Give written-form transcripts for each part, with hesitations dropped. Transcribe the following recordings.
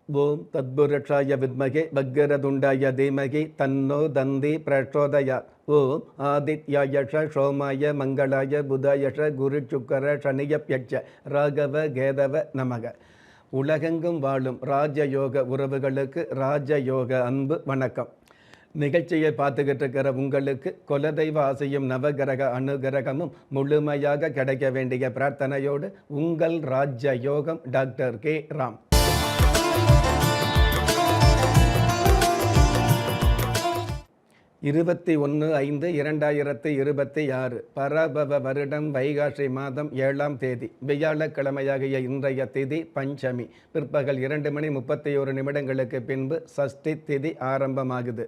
ஓம் தத்புருஷாய வித்மகே வக்கரதுண்டாய தீமகி தன்னோ தந்தி பிரச்சோதயாத். ஓம் ஆதித்யாயஷ சோமாய மங்களாய புதாயஷ குரு சுக்கர சனியப்யட்ச ராகவ கேதவ நமக. உலகெங்கும் வாழும் ராஜயோக உறவுகளுக்கு ராஜயோக அன்பு வணக்கம். நிகழ்ச்சியை பார்த்துக்கிட்டு இருக்கிற உங்களுக்கு குலதெய்வ ஆசையும் நவகிரக அனுகிரகமும் முழுமையாக கிடைக்க வேண்டிய பிரார்த்தனையோடு உங்கள் ராஜயோகம் டாக்டர் கே ராம். 21/5/2026 பராபவ வருடம் வைகாசி மாதம் 7ஆம் தேதி வியாழக்கிழமையாகிய இன்றைய திதி பஞ்சமி. பிற்பகல் 2:31 பின்பு சஷ்டி திதி ஆரம்பமாகுது.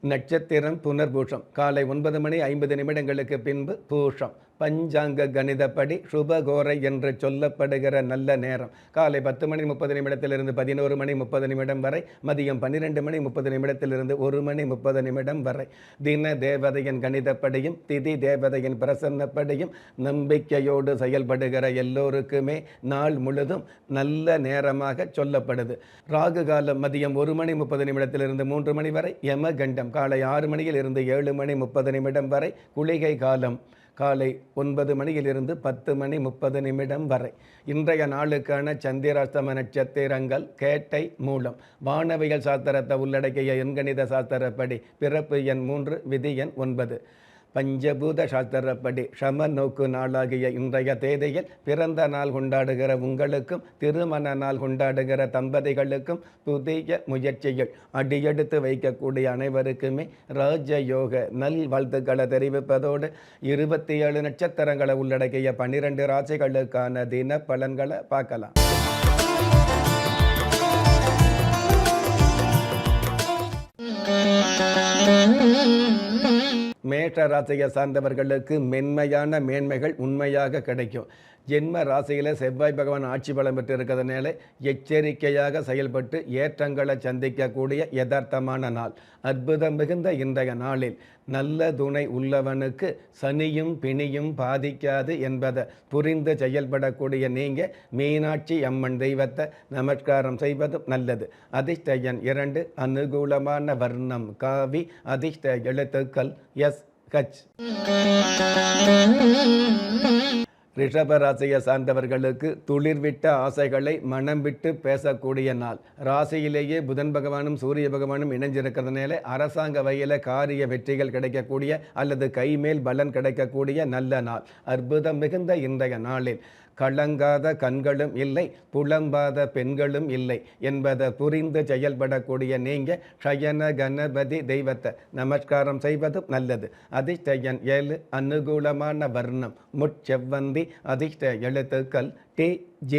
நட்சத்திரம் புனர்பூஷம். காலை 9:50 பின்பு பூஷம். பஞ்சாங்க கணிதப்படி சுபகோரை என்று சொல்லப்படுகிற நல்ல நேரம் காலை 10:30 11:30 வரை, மதியம் 12:30 1:30 வரை. தின தேவதையின் கணிதப்படியும் திதி தேவதையின் பிரசன்னப்படியும் நம்பிக்கையோடு செயல்படுகிற எல்லோருக்குமே நாள் முழுதும் நல்ல நேரமாக சொல்லப்படுது. ராகு காலம் மதியம் 1:30 3 மணி வரை. யமகண்டம் காலை 6 மணியிலிருந்து 7:30 வரை. குளிகை காலம் காலை 9 மணியிலிருந்து 10:30 வரை. இன்றைய நாளுக்கான சந்திராஷ்டம நட்சத்திரங்கள் கேட்டை மூலம். வானவியல் சாஸ்திரத்தை உள்ளடக்கிய எண்கணித சாஸ்திரப்படி பிறப்பு எண் 3, விதி எண் 9. பஞ்சபூத சாஸ்திரப்படி சம நோக்கு நாளாகிய இன்றைய தேதியில் பிறந்த நாள் கொண்டாடுகிற உங்களுக்கும் திருமண நாள் கொண்டாடுகிற தம்பதிகளுக்கும் புதிய முயற்சிகள் அடியெடுத்து வைக்கக்கூடிய அனைவருக்குமே ராஜயோக நல் வாழ்த்துக்களை தெரிவிப்பதோடு 27 நட்சத்திரங்களை உள்ளடக்கிய 12 ராசிகளுக்கான தின பலன்களை பார்க்கலாம். மேஷ ராசியை சார்ந்தவர்களுக்கு மென்மையான மேன்மைகள் உண்மையாக கிடைக்கும். ஜென்ம ராசியில் செவ்வாய் பகவான் ஆட்சி பலம் பெற்று இருக்கிறதுனால எச்சரிக்கையாக செயல்பட்டு ஏற்றங்களை சந்திக்கக்கூடிய யதார்த்தமான நாள். அற்புதம் மிகுந்த இன்றைய நாளில் நல்ல துணை உள்ளவனுக்கு சனியும் பிணியும் பாதிக்காது என்பதை புரிந்து செயல்படக்கூடிய நீங்கள் மீனாட்சி அம்மன் தெய்வத்தை நமஸ்காரம் செய்வதும் நல்லது. அதிர்ஷ்ட எண் 2, அனுகூலமான வர்ணம் காவி. அதிர்ஷ்ட எழுத்துக்கள் SH. ரிஷபராசியை சார்ந்தவர்களுக்கு துளிர்விட்ட ஆசைகளை மனம் விட்டு பேசக்கூடிய நாள். ராசியிலேயே புதன் பகவானும் சூரிய பகவானும் இணைஞ்சிருக்கிறதுனால அரசாங்க வகையில் காரிய வெற்றிகள் கிடைக்கக்கூடிய அல்லது கைமேல் பலன் கிடைக்கக்கூடிய நல்ல நாள். அற்புதம் மிகுந்த இன்றைய நாளில் கலங்காத கண்களும் இல்லை, புலம்பாத பெண்களும் இல்லை என்பதை புரிந்து செயல்படக்கூடிய நீங்கள் ஷயன கணபதி தெய்வத்தை நமஸ்காரம் செய்வதும் நல்லது. அதிர்ஷ்ட எண் 7, அனுகூலமான வர்ணம் முட்செவ்வந்தி. அதிர்ஷ்ட எழுத்துக்கள் TJ.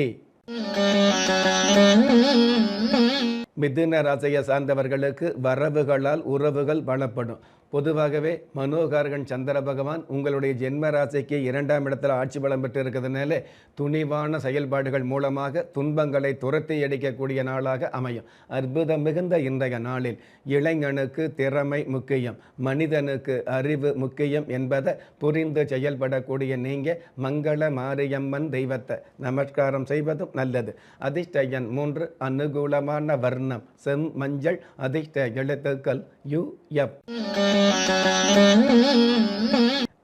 மிதுன ராசியை சார்ந்தவர்களுக்கு வரவுகளால் உறவுகள் பலப்படும். பொதுவாகவே மனோகாரகன் சந்திர பகவான் உங்களுடைய ஜென்ம ராசிக்கு 2ஆம் இடத்துல ஆட்சி பலம் பெற்று இருக்கிறதுனால துணிவான செயல்பாடுகள் மூலமாக துன்பங்களை துரத்தி அடிக்கக்கூடிய நாளாக அமையும். அற்புதம் மிகுந்த இன்றைய நாளில் இளைஞனுக்கு திறமை முக்கியம், மனிதனுக்கு அறிவு முக்கியம் என்பதை புரிந்து செயல்படக்கூடிய நீங்கள் மங்கள மாரியம்மன் தெய்வத்தை நமஸ்காரம் செய்வதும் நல்லது. அதிர்ஷ்ட எண் 3, அனுகூலமான வர்ணம் செம் மஞ்சள். அதிர்ஷ்ட எழுத்துக்கள் UF.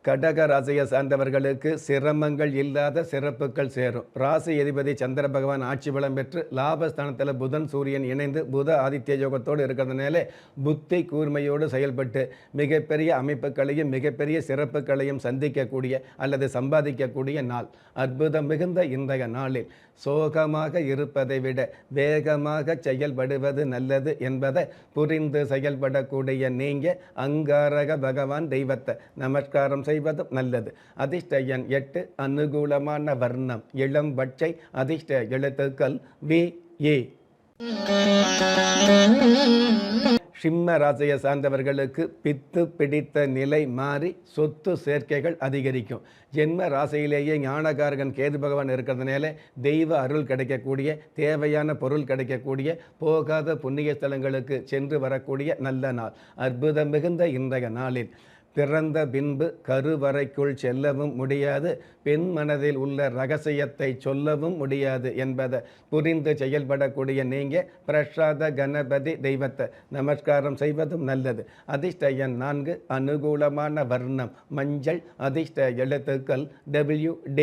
கடக ராசியை சார்ந்தவர்களுக்கு சிரமங்கள் இல்லாத சிறப்புகள் சேரும். ராசி அதிபதி சந்திர பகவான் ஆட்சி பலம் பெற்று லாபஸ்தானத்தில் புதன் சூரியன் இணைந்து புத ஆதித்ய யோகத்தோடு இருக்கிறதுனால புத்தி கூர்மையோடு செயல்பட்டு மிகப்பெரிய அமைப்புகளையும் மிகப்பெரிய சிறப்புகளையும் சந்திக்கக்கூடிய அல்லது சம்பாதிக்கக்கூடிய நாள். அற்புதம் மிகுந்த இன்றைய நாளில் சோகமாக இருப்பதை விட வேகமாக செயல்படுவது நல்லது என்பதை புரிந்து செயல்படக்கூடிய நீங்கள் அங்காரக பகவான் தெய்வத்தை நமஸ்காரம் செய்வதும் நல்லது. அதிர்ஷ்ட எண் 8, அனுகூலமான வர்ணம் இளம் பச்சை. அதிர்ஷ்ட எழுத்துக்கள் VA. சிம்ம ராசியை சார்ந்தவர்களுக்கு பித்து பிடித்த நிலை மாறி சொத்து சேர்க்கைகள் அதிகரிக்கும். ஜென்ம ராசியிலேயே ஞானகாரகன் கேது பகவான் இருக்கிறதுனால தெய்வ அருள் கிடைக்கக்கூடிய, தேவையான பொருள் கிடைக்கக்கூடிய, போகாத புண்ணிய ஸ்தலங்களுக்கு சென்று வரக்கூடிய நல்ல நாள். அற்புதம் மிகுந்த இன்றைய நாளில் பிறந்த பின்பு கருவறைக்குள் செல்லவும் முடியாது, பெண் மனதில் உள்ள ரகசியத்தை சொல்லவும் முடியாது என்பதை புரிந்து செயல்படக்கூடிய நீங்கள் பிரசாத கணபதி தெய்வத்தை நமஸ்காரம் செய்வதும் நல்லது. அதிர்ஷ்ட எண் 4, அனுகூலமான வர்ணம் மஞ்சள், அதிர்ஷ்ட எழுத்துக்கள் WD.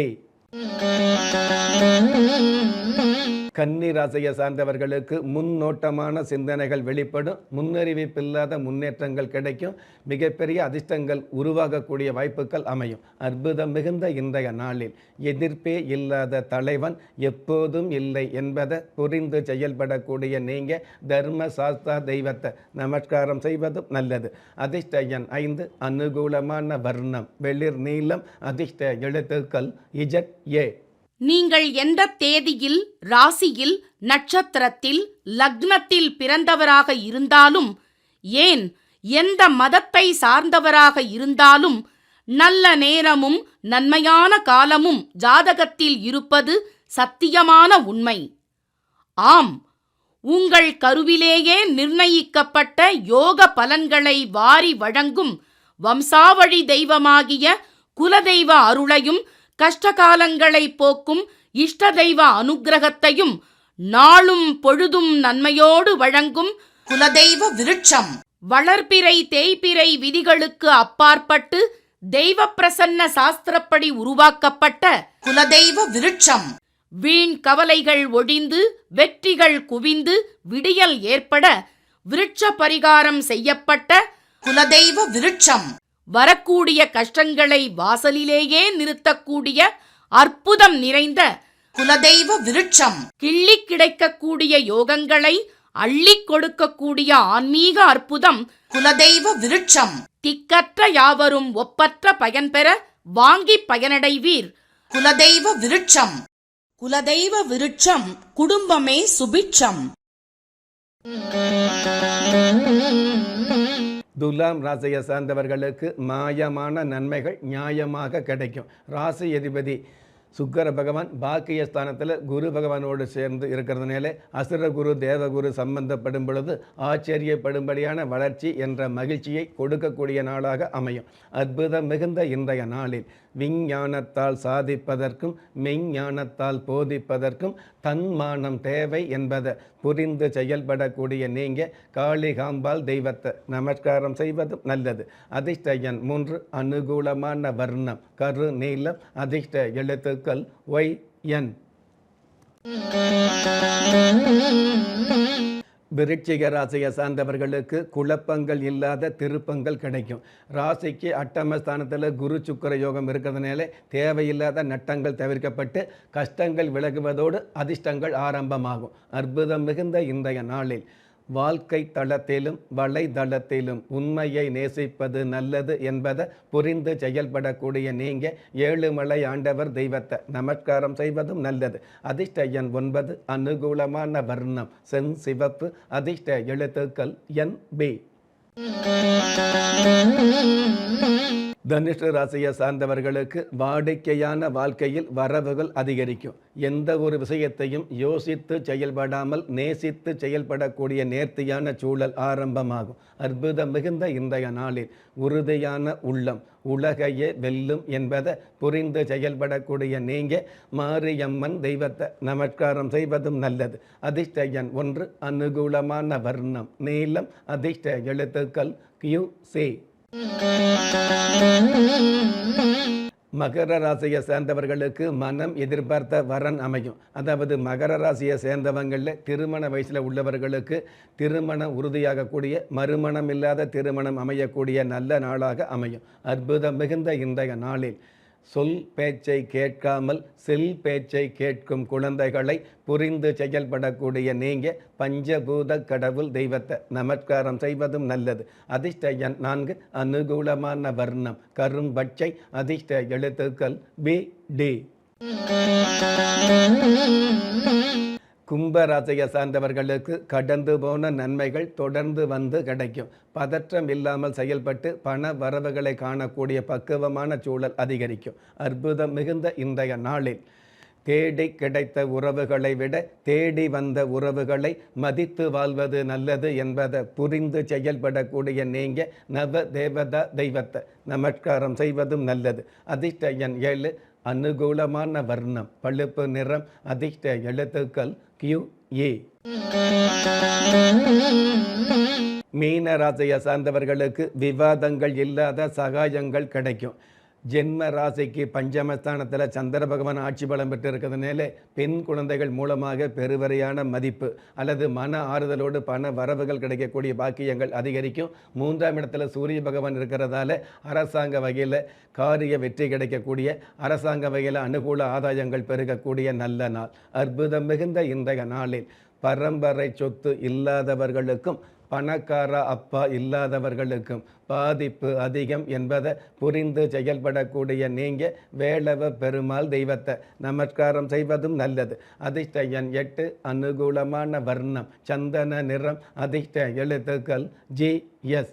கன்னி ராசியை சார்ந்தவர்களுக்கு முன்னோட்டமான சிந்தனைகள் வெளிப்படும், முன்னறிவிப்பில்லாத முன்னேற்றங்கள் கிடைக்கும், மிகப்பெரிய அதிர்ஷ்டங்கள் உருவாகக்கூடிய வாய்ப்புகள் அமையும். அற்புதம் மிகுந்த இன்றைய நாளில் எதிர்ப்பே இல்லாத தலைவன் எப்போதும் இல்லை என்பதை புரிந்து செயல்படக்கூடிய நீங்கள் தர்ம சாஸ்தா தெய்வத்தை நமஸ்காரம் செய்வதும் நல்லது. அதிர்ஷ்ட எண் 5, அனுகூலமான வர்ணம் வெளிர் நீலம், அதிர்ஷ்ட எழுத்துக்கள் ZA. நீங்கள் எந்த தேதியில், ராசியில், நட்சத்திரத்தில், லக்னத்தில் பிறந்தவராக இருந்தாலும், ஏன் எந்த மதத்தை சார்ந்தவராக இருந்தாலும், நல்ல நேரமும் நன்மையான காலமும் ஜாதகத்தில் இருப்பது சத்தியமான உண்மை. ஆம், உங்கள் கருவிலேயே நிர்ணயிக்கப்பட்ட யோக பலன்களை வாரி வழங்கும் வம்சாவழி தெய்வமாகிய குலதெய்வ அருளையும் கஷ்டகாலங்களை போக்கும் இஷ்ட தெய்வ அனுக்கிரகத்தையும் நாளும் பொழுதும் நன்மையோடு வழங்கும் குலதெய்வ விருட்சம் வளர்பிறை தேய்பிறை விதிகளுக்கு அப்பாற்பட்டு தெய்வ பிரசன்ன சாஸ்திரப்படி உருவாக்கப்பட்ட குலதெய்வ விருட்சம். வீண் கவலைகள் ஒழிந்து வெற்றிகள் குவிந்து விடியல் ஏற்பட விருட்ச பரிகாரம் செய்யப்பட்ட குலதெய்வ விருட்சம். வரக்கூடிய கஷ்டங்களை வாசலிலேயே நிறுத்தக்கூடிய அற்புதம் நிறைந்த குலதெய்வ விருட்சம். கிள்ளி கிடைக்கக்கூடிய யோகங்களை அள்ளி கொடுக்கக்கூடிய ஆன்மீக அற்புதம் குலதெய்வ விருட்சம். திக்கற்ற யாவரும் ஒப்பற்ற பயன்பெற வாங்கி பயனடைவீர். குலதெய்வ விருட்சம். குலதெய்வ விருட்சம் குடும்பமே சுபிட்சம். துலாம் ராசியை சார்ந்தவர்களுக்கு மாயமான நன்மைகள் நியாயமாக கிடைக்கும். ராசி அதிபதி சுக்கிர பகவான் பாக்கியஸ்தானத்தில் குரு பகவானோடு சேர்ந்து இருக்கிறதுனால அசுரகுரு தேவகுரு சம்பந்தப்படும் பொழுது ஆச்சரியப்படும்படியான வளர்ச்சி என்ற மகிழ்ச்சியை கொடுக்கக்கூடிய நாளாக அமையும். அற்புதம் மிகுந்த இன்றைய நாளில் விஞ்ஞானத்தால் சாதிப்பதற்கும் மெய்ஞானத்தால் போதிப்பதற்கும் தன்மானம் தேவை என்பதை புரிந்து செயல்படக்கூடிய நீங்கள் காளிகாம்பாள் தெய்வத்தை நமஸ்காரம் செய்வதும் நல்லது. அதிர்ஷ்ட எண் 3, அனுகூலமான வர்ணம் கரு நீலம், அதிர்ஷ்ட எழுத்துக்கள் YN. விருச்சிக ராசியை சார்ந்தவர்களுக்கு குழப்பங்கள் இல்லாத திருப்பங்கள் கிடைக்கும். ராசிக்கு அட்டமஸ்தானத்தில் குரு சுக்கிர யோகம் இருக்கிறதுனால தேவையில்லாத நட்டங்கள் தவிர்க்கப்பட்டு கஷ்டங்கள் விலகுவதோடு அதிர்ஷ்டங்கள் ஆரம்பமாகும். அற்புதம் மிகுந்த இன்றைய நாளில் வாழ்க்கை தளத்திலும் வலைதளத்திலும் உண்மையை நேசிப்பது நல்லது என்பதை புரிந்து செயல்படக்கூடிய நீங்கள் ஏழுமலை ஆண்டவர் தெய்வத்தை நமஸ்காரம் செய்வதும் நல்லது. அதிர்ஷ்ட எண் 9, அனுகூலமான வர்ணம் சென் சிவப்பு, அதிர்ஷ்ட எழுத்துக்கள் NB. தனுஷு ராசியை சார்ந்தவர்களுக்கு வாடிக்கையான வாழ்க்கையில் வரவுகள் அதிகரிக்கும். எந்த ஒரு விஷயத்தையும் யோசித்து செயல்படாமல் நேசித்து செயல்படக்கூடிய நேர்த்தியான சூழல் ஆரம்பமாகும். அற்புதம் மிகுந்த இன்றைய நாளில் உறுதியான உள்ளம் உலகையே வெல்லும் என்பதை புரிந்து செயல்படக்கூடிய நீங்கள் மாரியம்மன் தெய்வத்தை நமஸ்காரம் செய்வதும் நல்லது. அதிர்ஷ்ட எண் 1, அனுகூலமான வர்ணம் நீலம், அதிர்ஷ்ட எழுத்துக்கள் QC. மகர ராசியை சேர்ந்தவர்களுக்கு மனம் எதிர்பார்த்த வரன் அமையும். அதாவது மகர ராசியை சேர்ந்தவங்களில் திருமண வயசில் உள்ளவர்களுக்கு திருமணம் உறுதியாகக்கூடிய, மறுமணம் இல்லாத திருமணம் அமையக்கூடிய நல்ல நாளாக அமையும். அற்புதம் மிகுந்த இன்றைய நாளில் சொல் பேச்சை கேட்காமல் செல் பேச்சை கேட்கும் குழந்தைகளை புரிந்து செயல்படக்கூடிய நீங்கள் பஞ்சபூத கடவுள் தெய்வத்தை நமஸ்காரம் செய்வதும் நல்லது. அதிர்ஷ்ட எண் 4, அனுகூலமான வர்ணம் கரும்பச்சை, அதிர்ஷ்ட எழுத்துக்கள் BD. கும்பராசியை சார்ந்தவர்களுக்கு கடந்து போன நன்மைகள் தொடர்ந்து வந்து கிடைக்கும். பதற்றம் இல்லாமல் செயல்பட்டு பண வரவுகளை காணக்கூடிய பக்குவமான சூழல் அதிகரிக்கும். அற்புதம் மிகுந்த இன்றைய நாளில் தேடி கிடைத்த உறவுகளை விட தேடி வந்த உறவுகளை மதித்து வாழ்வது நல்லது என்பதை புரிந்து செயல்படக்கூடிய நீங்க நவ தேவதா தெய்வத்தை நமஸ்காரம் செய்வதும் நல்லது. அதிர்ஷ்ட எண் 7, அனுகூலமான வர்ணம் பழுப்பு நிறம், அதிர்ஷ்ட எழுத்துக்கள் QE. மீன ராசியை சார்ந்தவர்களுக்கு விவாதங்கள் இல்லாத சகாயங்கள் கிடைக்கும். ஜென்ம ராசிக்கு பஞ்சமஸ்தானத்தில் சந்திர பகவான் ஆட்சி பலம் பெற்று இருக்கிறதுனால பெண் குழந்தைகள் மூலமாக பெருவரையான மதிப்பு அல்லது மன ஆறுதலோடு பண வரவுகள் கிடைக்கக்கூடிய பாக்கியங்கள் அதிகரிக்கும். 3ஆம் இடத்துல சூரிய பகவான் இருக்கிறதால அரசாங்க வகையில் காரிய வெற்றி கிடைக்கக்கூடிய, அரசாங்க வகையில் அனுகூல ஆதாயங்கள் பெருகக்கூடிய நல்ல நாள். அற்புதம் மிகுந்த இன்றைய நாளில் பரம்பரை சொத்து இல்லாதவர்களுக்கும் பணக்கார அப்பா இல்லாதவர்களுக்கும் பாதிப்பு அதிகம் என்பதை புரிந்து செயல்படக்கூடிய நீங்கள் வேளவ பெருமாள் தெய்வத்தை நமஸ்காரம் செய்வதும் நல்லது. அதிர்ஷ்ட எண் 8, அனுகூலமான வர்ணம் சந்தன நிறம், அதிர்ஷ்ட எழுத்துக்கள் GS.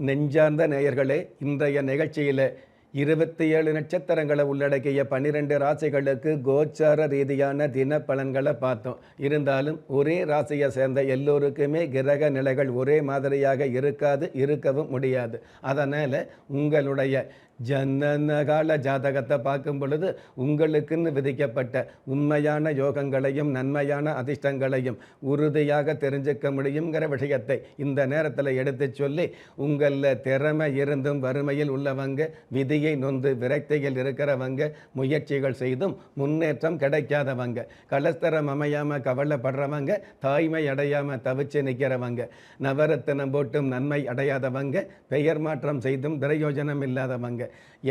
நெஞ்சார்ந்த நேயர்களே, இன்றைய நிகழ்ச்சியில் 27 நட்சத்திரங்களை உள்ளடக்கிய 12 ராசிகளுக்கு கோச்சார ரீதியான தின பலன்களை பார்த்தோம். இருந்தாலும் ஒரே ராசியை சேர்ந்த எல்லோருக்குமே கிரக நிலைகள் ஒரே மாதிரியாக இருக்காது, இருக்கவும் முடியாது. அதனால் உங்களுடைய ஜனனகால ஜாதகத்தை பார்க்கும் பொழுது உங்களுக்குன்னு விதிக்கப்பட்ட உண்மையான யோகங்களையும் நன்மையான அதிர்ஷ்டங்களையும் உறுதியாக தெரிஞ்சுக்க முடியுங்கிற விஷயத்தை இந்த நேரத்தில் எடுத்து சொல்லி, உங்களில் திறமை இருந்தும் வறுமையில் உள்ளவங்க, விதியை நொந்து விரக்தியில் இருக்கிறவங்க, முயற்சிகள் செய்தும் முன்னேற்றம் கிடைக்காதவங்க, கலஸ்தரம் அமையாமல் கவலைப்படுறவங்க, தாய்மை அடையாமல் தவிச்சு நிற்கிறவங்க, நவரத்தினம் போட்டும் நன்மை அடையாதவங்க, பெயர் மாற்றம் செய்தும் பிரயோஜனம் இல்லாதவங்க,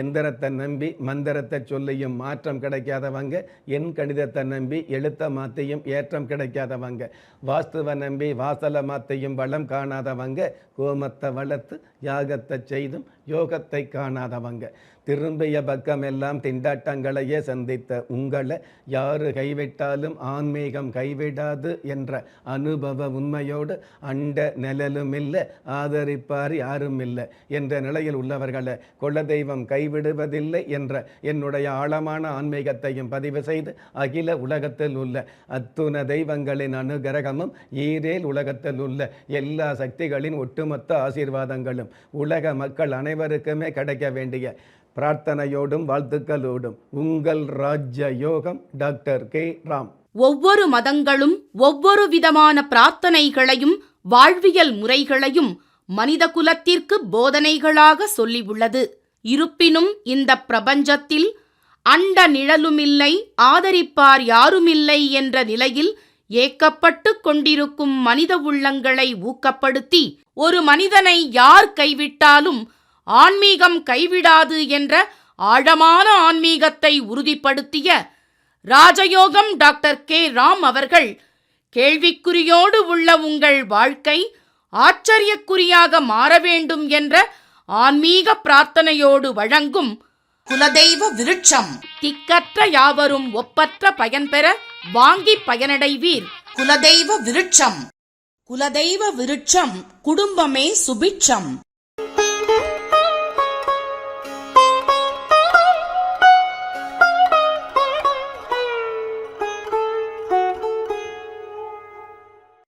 எந்திரத்தை நம்பி மந்திரத்தை சொல்லியும் மாற்றம் கிடைக்காதவங்க, எண் கணிதத்தை நம்பி எழுத்த மாற்றியும் ஏற்றம் கிடைக்காதவங்க, வாஸ்துவை நம்பி வாசலை மாற்றியும் வளம் காணாதவங்க, கோமத்தை வளர்த்து யாகத்தை செய்தும் யோகத்தை காணாதவங்க, திரும்பிய பக்கமெல்லாம் திண்டாட்டங்களையே சந்தித்த உங்களை யாரு கைவிட்டாலும் ஆன்மீகம் கைவிடாது என்ற அனுபவ உண்மையோடு அண்ட நிழலும் இல்லை, ஆதரிப்பார் யாரும் இல்லை என்ற நிலையில் உள்ளவர்களை குலதெய்வம் கைவிடுவதில்லை என்ற என்னுடைய ஆழமான ஆன்மீகத்தையும் பதிவு செய்து, அகில உலகத்தில் உள்ள அத்துண தெய்வங்களின் அனுகிரகமும் ஈரேல் உலகத்தில் உள்ள எல்லா சக்திகளின் ஒட்டுமொத்த ஆசீர்வாதங்களும் உலக மக்கள் அனைவருக்குமே கிடைக்க வேண்டிய பிரார்த்தனையோடும் வாழ்த்துக்களோடும் உங்கள் ராஜ்ய யோகம் டாக்டர் கே. ராம். ஒவ்வொரு மதங்களும் ஒவ்வொரு விதமான பிரார்த்தனைகளையும் வாழ்வியல் முறைகளையும் மனித குலத்திற்கு போதனைகளாக சொல்லியுள்ளது. இருப்பினும் இந்த பிரபஞ்சத்தில் அண்ட நிழலுமில்லை, ஆதரிப்பார் யாருமில்லை என்ற நிலையில் ஏக்கப்பட்டு கொண்டிருக்கும் மனித உள்ளங்களை ஊக்கப்படுத்தி, ஒரு மனிதனை யார் கைவிட்டாலும் ஆன்மீகம் கைவிடாது என்ற ஆழமான ஆன்மீகத்தை உறுதிப்படுத்திய ராஜயோகம் டாக்டர் கே. ராம் அவர்கள், கேள்விக்குறியோடு உள்ள உங்கள் வாழ்க்கை ஆச்சரியக்குறியாக மாற வேண்டும் என்ற ஆன்மீக பிரார்த்தனையோடு வழங்கும் குலதெய்வ விருட்சம். திக்கற்ற யாவரும் ஒப்பற்ற பயன்பெற வாங்கி பயனடைவீர். குலதெய்வ விருட்சம். குலதெய்வ விருட்சம், குடும்பமே சுபிட்சம்.